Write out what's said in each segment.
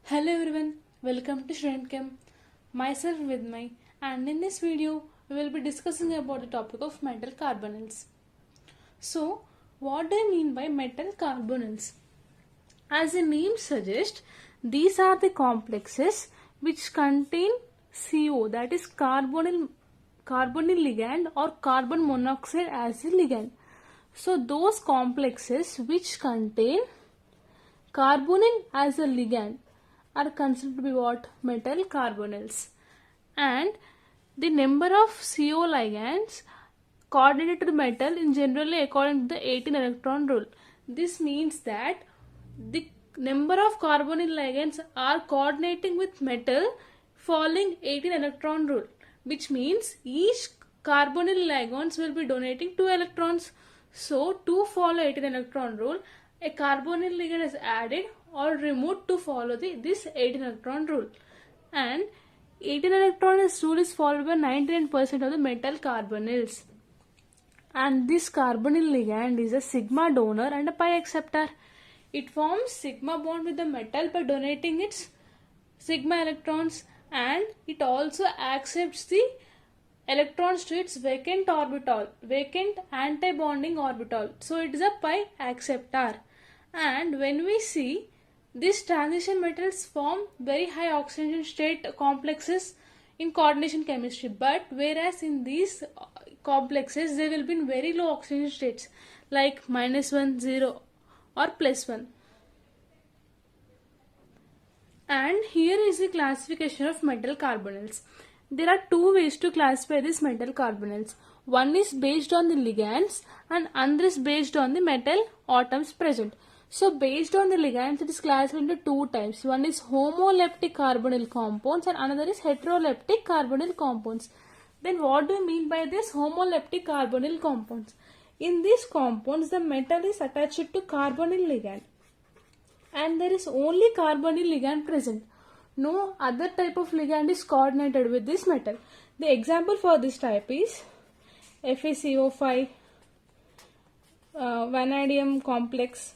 Hello everyone, welcome to Student Chem. Myself Vidmai, and in this video we will be discussing about the topic of metal carbonyls. So, what do I mean by metal carbonyls? As the name suggests, these are the complexes which contain CO, that is carbonyl ligand or carbon monoxide as a ligand. So those complexes which contain carbonyl as a ligand are considered to be what? Metal carbonyls. And the number of CO ligands coordinated to the metal in generally according to the 18 electron rule. This means that the number of carbonyl ligands are coordinating with metal following 18 electron rule, which means each carbonyl ligands will be donating 2 electrons. So to follow 18 electron rule, a carbonyl ligand is added or removed to follow this 18 electron rule, and 18 electron rule is followed by 99% of the metal carbonyls. And this carbonyl ligand is a sigma donor and a pi acceptor. It forms sigma bond with the metal by donating its sigma electrons, and it also accepts the electrons to its vacant anti-bonding orbital. So it is a pi acceptor. And when we see these transition metals form very high oxidation state complexes in coordination chemistry, but whereas in these complexes they will be in very low oxidation states like -1, 0 or +1. And here is the classification of metal carbonyls. There are two ways to classify these metal carbonyls. One is based on the ligands and another is based on the metal atoms present. So based on the ligands, it is classified into two types. One is homoleptic carbonyl compounds and another is heteroleptic carbonyl compounds. Then what do you mean by this homoleptic carbonyl compounds? In these compounds, the metal is attached to carbonyl ligand and there is only carbonyl ligand present. No other type of ligand is coordinated with this metal. The example for this type is FeCO5, vanadium complex.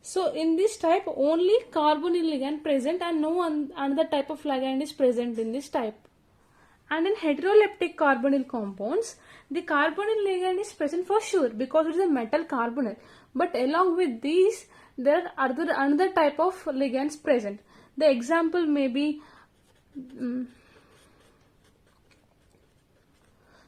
So in this type only carbonyl ligand present and no another type of ligand is present in this type. And in heteroleptic carbonyl compounds, the carbonyl ligand is present for sure because it is a metal carbonyl. But along with these, there are another type of ligands present. The example may be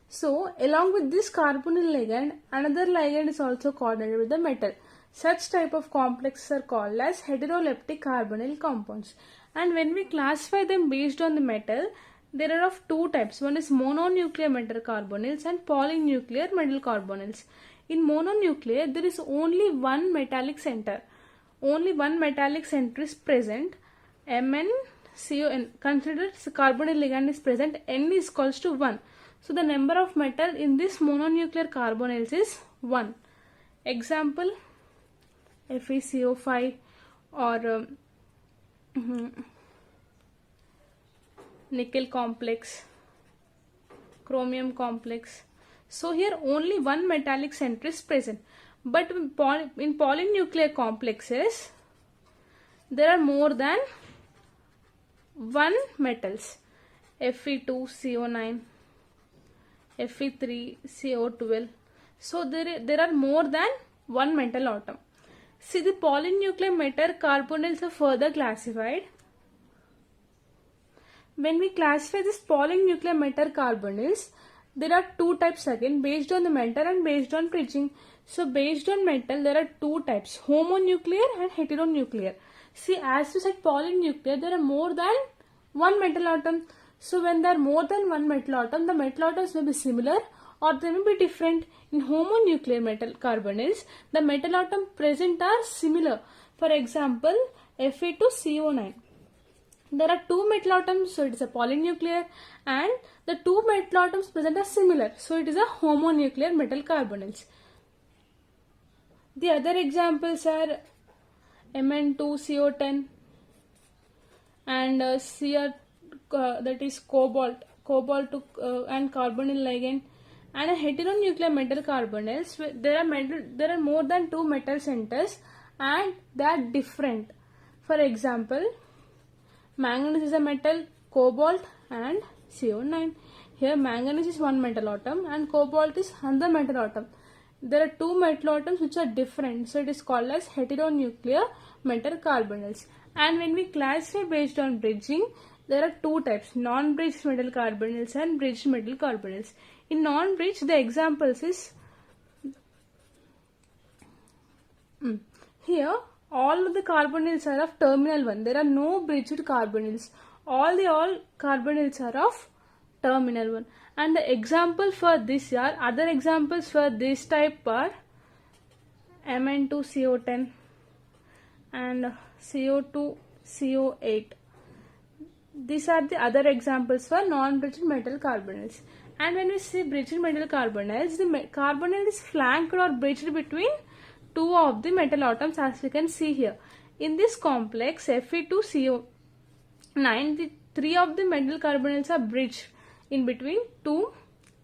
so along with this carbonyl ligand, another ligand is also coordinated with the metal. Such type of complexes are called as heteroleptic carbonyl compounds. And when we classify them based on the metal, there are of two types. One is mononuclear metal carbonyls and polynuclear metal carbonyls. In mononuclear, there is only one metallic center. Only one metallic center is present. MnCON. Consider carbonyl ligand is present. N is equals to 1. So the number of metal in this mononuclear carbonyls is 1. Example FeCO5 or nickel complex, chromium complex. So here only one metallic center is present. But in polynuclear complexes, there are more than one metals. Fe2CO9, Fe3CO12. So there are more than one metal atom. See, the polynuclear metal carbonyls are further classified. When we classify this polynuclear metal carbonyls, there are two types again, based on the metal and based on preaching. So based on metal, there are two types, homonuclear and heteronuclear. See, as you said polynuclear, there are more than one metal atom. So when there are more than one metal atom, the metal atoms may be similar or they may be different. In homonuclear metal carbonyls, the metal atom present are similar. For example, Fe2CO9. There are two metal atoms, so it is a polynuclear, and the two metal atoms present are similar, so it is a homonuclear metal carbonyls. The other examples are Mn2CO10 and that is cobalt and carbonyl ligand. And a heteronuclear metal carbonyls, there are more than two metal centers and they are different. For example, Manganese is a metal, cobalt and CO9. Here manganese is one metal atom and cobalt is another metal atom. There are two metal atoms which are different, so it is called as heteronuclear metal carbonyls. And when we classify based on bridging, there are two types: non-bridged metal carbonyls and bridged metal carbonyls. In non-bridged, the examples is here all of the carbonyls are of terminal 1. There are no bridged carbonyls. All carbonyls are of terminal 1. And the example for this are, other examples for this type are Mn2CO10 and CO2CO8. These are the other examples for non-bridged metal carbonyls. And when we see bridged metal carbonyls, the carbonyl is flanked or bridged between two of the metal atoms, as we can see here. In this complex Fe2CO9, the three of the metal carbonyls are bridged in between two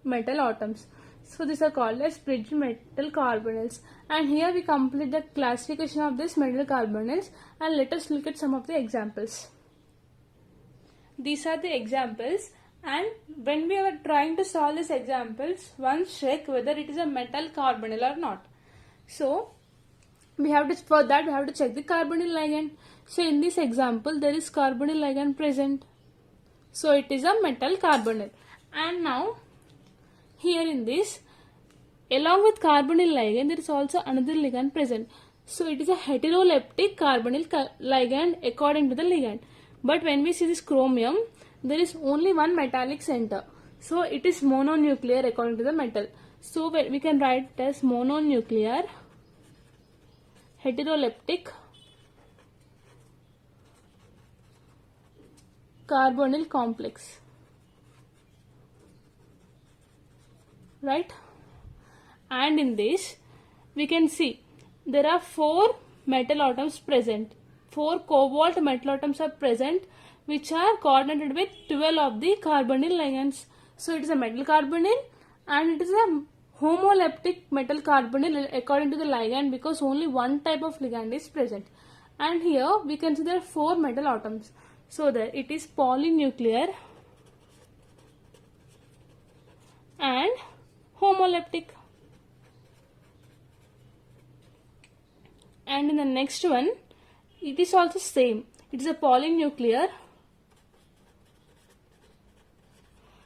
metal atoms. So these are called as bridged metal carbonyls. And here we complete the classification of these metal carbonyls, and let us look at some of the examples. These are the examples, and when we are trying to solve these examples, once check whether it is a metal carbonyl or not. So for that we have to check the carbonyl ligand. So in this example there is carbonyl ligand present, so it is a metal carbonyl. And now here in this, along with carbonyl ligand, there is also another ligand present, so it is a heteroleptic carbonyl ligand according to the ligand. But when we see this chromium, there is only one metallic center, so it is mononuclear according to the metal. So we can write it as mononuclear heteroleptic carbonyl complex, right? And in this we can see there are 4 metal atoms present. 4 cobalt metal atoms are present, which are coordinated with 12 of the carbonyl ligands. So it is a metal carbonyl and it is a homoleptic metal carbonyl according to the ligand, because only one type of ligand is present. And here we can see there are 4 metal atoms, so that it is polynuclear and homoleptic. And in the next one, it is also same. It is a polynuclear.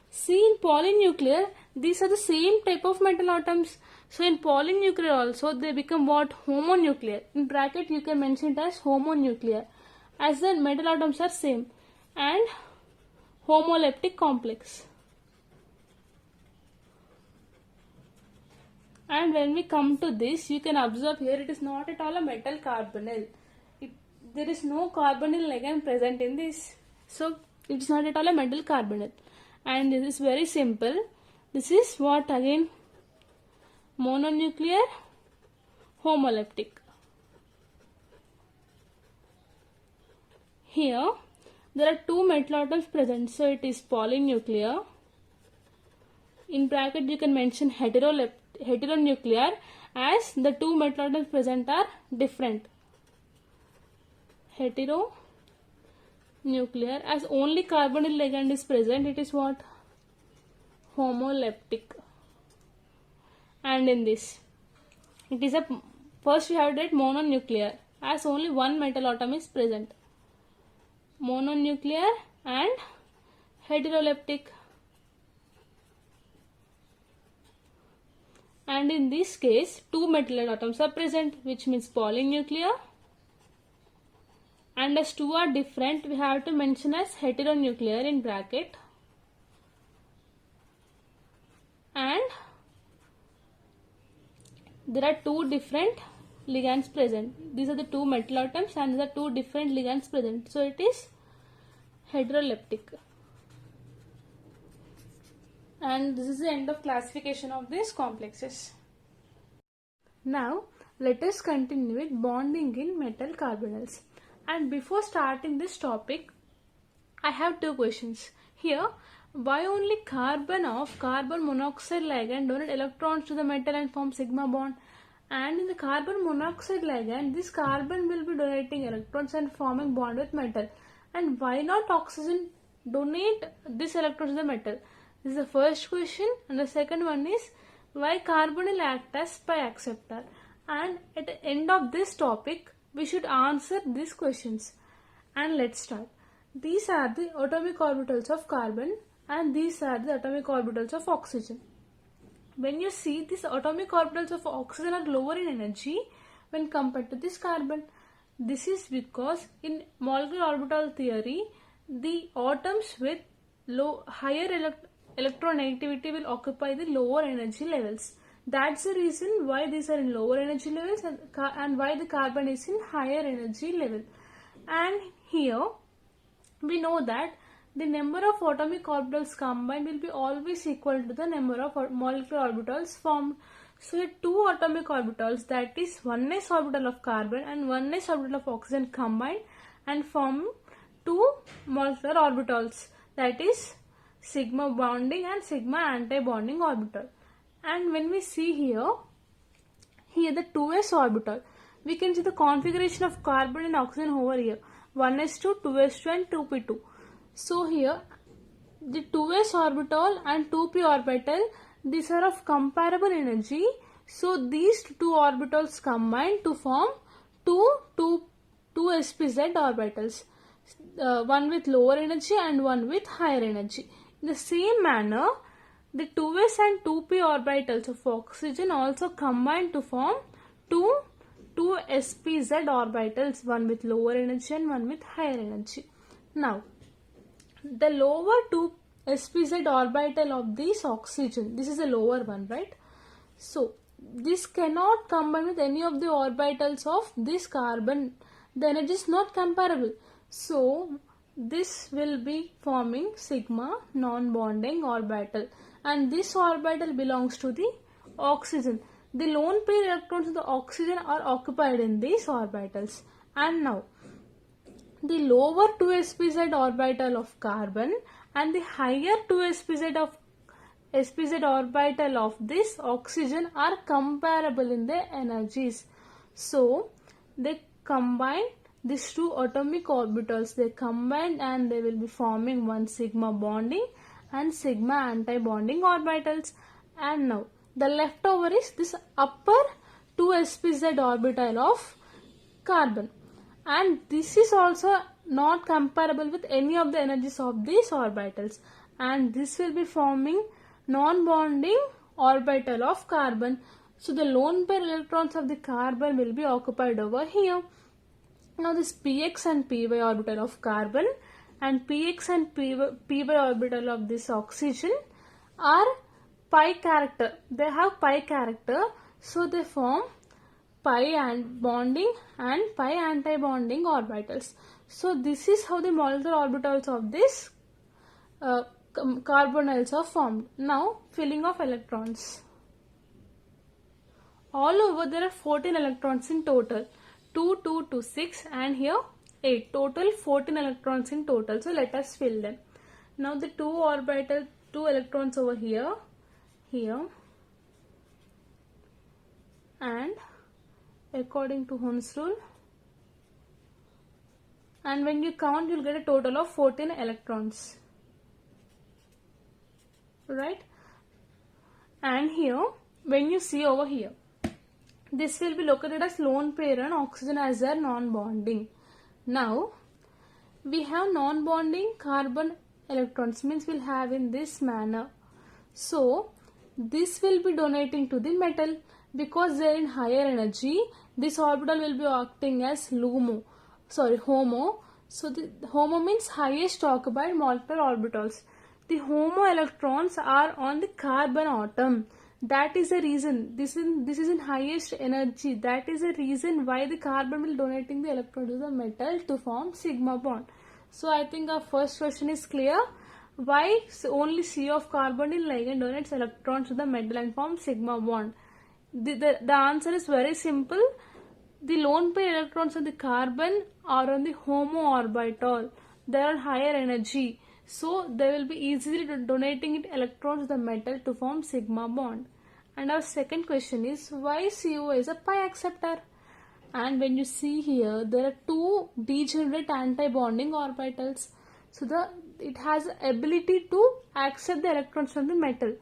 See, in polynuclear, these are the same type of metal atoms. So in polynuclear also, they become what? Homonuclear. In bracket, you can mention it as homonuclear, as the metal atoms are same, and homoleptic complex. And when we come to this, you can observe here it is not at all a metal carbonyl. There is no carbonyl ligand present in this, so it is not at all a metal carbonyl. And this is very simple. This is what again? Mononuclear homoleptic. Here there are 2 metal atoms present, so it is polynuclear. In bracket you can mention heteronuclear, as the 2 metal atoms present are different. Heteronuclear, as only carbonyl ligand is present, it is what? Homoleptic. And in this, it is first we have that mononuclear, as only one metal atom is present. Mononuclear and heteroleptic. And in this case, 2 metal atoms are present, which means polynuclear. And as 2 are different, we have to mention as heteronuclear in bracket. And there are 2 different ligands present. These are the 2 metal atoms and there are 2 different ligands present. So it is heteroleptic. And this is the end of classification of these complexes. Now let us continue with bonding in metal carbonyls. And before starting this topic, I have 2 questions. Here, why only carbon of carbon monoxide ligand donate electrons to the metal and form sigma bond? And in the carbon monoxide ligand, this carbon will be donating electrons and forming bond with metal. And why not oxygen donate this electron to the metal? This is the first question. And the second one is why carbon will act as pi acceptor. And at the end of this topic, we should answer these questions. And let's start. These are the atomic orbitals of carbon and these are the atomic orbitals of oxygen. When you see, these atomic orbitals of oxygen are lower in energy when compared to this carbon. This is because in molecular orbital theory, the atoms with higher electronegativity will occupy the lower energy levels. That's the reason why these are in lower energy levels and why the carbon is in higher energy level. And here we know that the number of atomic orbitals combined will be always equal to the number of molecular orbitals formed. So two atomic orbitals, that is 1s orbital of carbon and 1s orbital of oxygen combined and form two molecular orbitals, that is sigma bonding and sigma anti-bonding orbital. And when we see here the 2s orbital, we can see the configuration of carbon and oxygen over here, 1s2, 2s2 and 2p2. So here the 2s orbital and 2p orbital, these are of comparable energy. So these two orbitals combine to form two sp(z) orbitals, one with lower energy and one with higher energy. In the same manner, the 2s and 2p orbitals of oxygen also combine to form two sp(z) orbitals, one with lower energy and one with higher energy. Now, the lower two sp(z) orbital of this oxygen, this is the lower one, right? So this cannot combine with any of the orbitals of this carbon. The energy is not comparable. So this will be forming sigma non-bonding orbital, and this orbital belongs to the oxygen. The lone pair electrons of the oxygen are occupied in these orbitals. And now the lower 2 sp(z) orbital of carbon and the higher 2 sp(z) orbital of this oxygen are comparable in their energies. So they combine these two atomic orbitals, they combine and they will be forming one sigma bonding and sigma anti-bonding orbitals. And now the leftover is this upper 2 sp(z) orbital of carbon, and this is also not comparable with any of the energies of these orbitals, and this will be forming non-bonding orbital of carbon. So the lone pair electrons of the carbon will be occupied over here. Now this px and py orbital of carbon and px and py orbital of this oxygen are pi character. They have pi character, so they form pi and bonding and pi anti-bonding orbitals. So this is how the molecular orbitals of this carbonyls are formed. Now filling of electrons. All over there are 14 electrons in total. 2, 2, 2, 6 and here 8. Total 14 electrons in total. So let us fill them. Now the two electrons over here, and according to Hund's rule, and when you count you will get a total of 14 electrons, right? And here when you see over here, this will be located as lone pair and oxygen as their non-bonding. Now we have non-bonding carbon electrons, means we'll have in this manner. So this will be donating to the metal because they are in higher energy. This orbital will be acting as HOMO. So the HOMO means highest occupied molecular orbitals. The HOMO electrons are on the carbon atom. That is the reason this is in highest energy. That is the reason why the carbon will donating the electron to the metal to form sigma bond. So I think our first question is clear. Why only C of carbonyl ligand donates electrons to the metal and forms sigma bond? The answer is very simple. The lone pair electrons of the carbon are on the HOMO orbital. They are higher energy. So they will be easily donating electrons to the metal to form sigma bond. And our second question is why CO is a pi acceptor? And when you see here, there are two degenerate anti-bonding orbitals. So it has the ability to accept the electrons from the metal.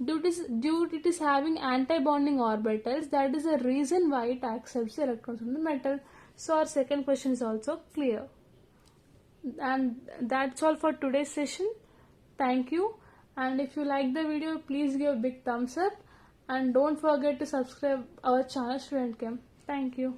Due to it is having anti-bonding orbitals, that is the reason why it accepts the electrons from the metal. So our second question is also clear. And that's all for today's session. Thank you. And if you like the video, please give a big thumbs up. And don't forget to subscribe our channel StudentChem. Thank you.